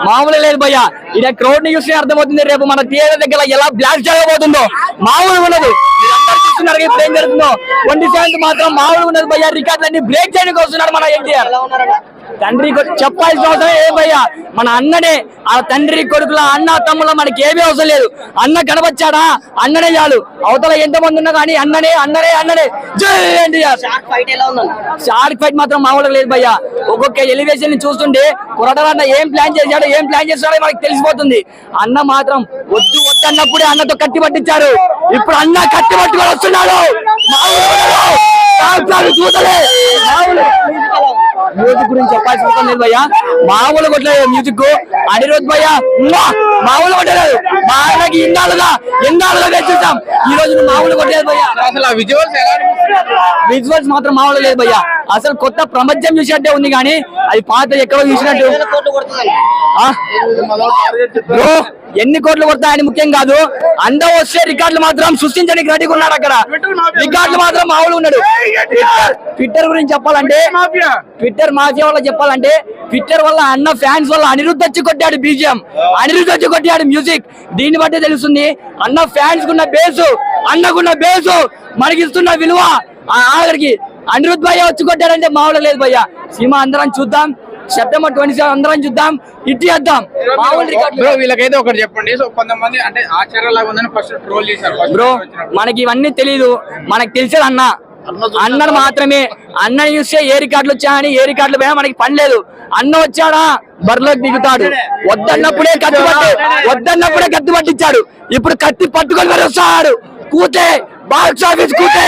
మామూలు లేదు భయ్య. ఇక్కడ క్రౌడ్ ని చూస్తే అర్థమవుతుంది రేపు మన థియేటర్ దగ్గర ఎలా బ్లాక్ జరగబోతుందో. మామూలు ఉన్నది ఇప్పుడు ఏం జరుగుతుందో. 27th మాత్రం మామూలు ఉన్నది భయ్య. రికార్డులన్నీ బ్రేక్ చేయడానికి వస్తున్నాడు మన ఎన్టీఆర్. తండ్రి చెప్పాల్సిన అవసరం ఏ భయ్యా, మన అన్ననే. ఆ తండ్రి కొడుకుల అన్న తమ్ముల మనకి ఏమీ అవసరం లేదు. అన్న కనబచ్చాడా అన్ననే చాలు. అవతల ఎంతమంది ఉన్నా కానీ అన్ననే అన్ననే అన్ననే. జై ఎన్టీఆర్. షార్క్ ఫైట్ మాత్రం మామూలుగా లేదు భయ్యా. ఒక్కొక్క ఎలివేషన్ ని చూస్తుంటే కురటన్న ఏం ప్లాన్ చేశాడో ఏం ప్లాన్ చేస్తాడో మనకి తెలిసిపోతుంది. అన్న మాత్రం వద్దు వద్దు అన్నప్పుడే అన్నతో కట్టి పట్టించారు. ఇప్పుడు అన్న కట్టి పట్టుకొని వస్తున్నాడు. మ్యూజిక్ గురించి చెప్పాల్సిన అవసరం లేదు భయ్యా. మామూలు కొట్టలేదు మ్యూజిక్. అనిరుద్ భయ్యా మామూలు కొట్టలేదు. బాగా ఎన్నాళ్ళుగా చూసాం. ఈ రోజు మామూలు కొట్టలేదు భయ్యా. విజువల్స్ మాత్రం మామూలు లేదు భయ్యా. అసలు కొత్త ప్రపంచం చూసినట్టే ఉంది కానీ అది పాత ఎక్కడో చూసినట్టు. ఎన్ని కోట్లు కొడతాయని ముఖ్యం కాదు. అందరూ వస్తే రికార్డులు మాత్రం సృష్టించడానికి రెడీగా ఉన్నాడు. అక్కడ రికార్డులు మాత్రం మామూలు ఉన్నాడు. ట్విట్టర్ గురించి చెప్పాలంటే, ట్విట్టర్ మాఫియా వల్ల చెప్పాలంటే, ట్విట్టర్ వల్ల అన్న ఫ్యాన్స్ వల్ల అనిరుద్ధ్ వచ్చి కొట్టాడు బీజిఎం, అనిరుద్ధ్ వచ్చి కొట్టాడు మ్యూజిక్. దీన్ని బట్టే తెలుస్తుంది అన్న ఫ్యాన్స్ కున్న బేసు, అన్నకున్న బేసు, మనకిస్తున్న విలువ. ఆఖరికి అనిరుద్ధ్ భయ్య వచ్చి కొట్టాడంటే మామూలు లేదు భయ్య. సినిమా అందరం చూద్దాం. సెప్టెంబర్ 27 అందరం చూద్దాం. ఇటు చేద్దాం. వీళ్ళకైతే ఒకటి చెప్పండి. సో కొంతమంది అంటే ఆచార్యలాగా ఉందని ఫస్ట్ ట్రోల్ చేశారు. బ్రో మనకి ఇవన్నీ తెలీదు. మనకు తెలిసేది అన్నను మాత్రమే. అన్నని చూస్తే ఏ రికార్డులు వచ్చాయని ఏ రికార్డులు పోయినా మనకి పని లేదు. అన్న వచ్చాడా బరిలోకి దిగుతాడు. వద్దన్నప్పుడే కత్తి పట్టించాడు. ఇప్పుడు కత్తి పట్టుకొని మరి వస్తాడు. కూతే బాక్స్ ఆఫీస్ కూతే.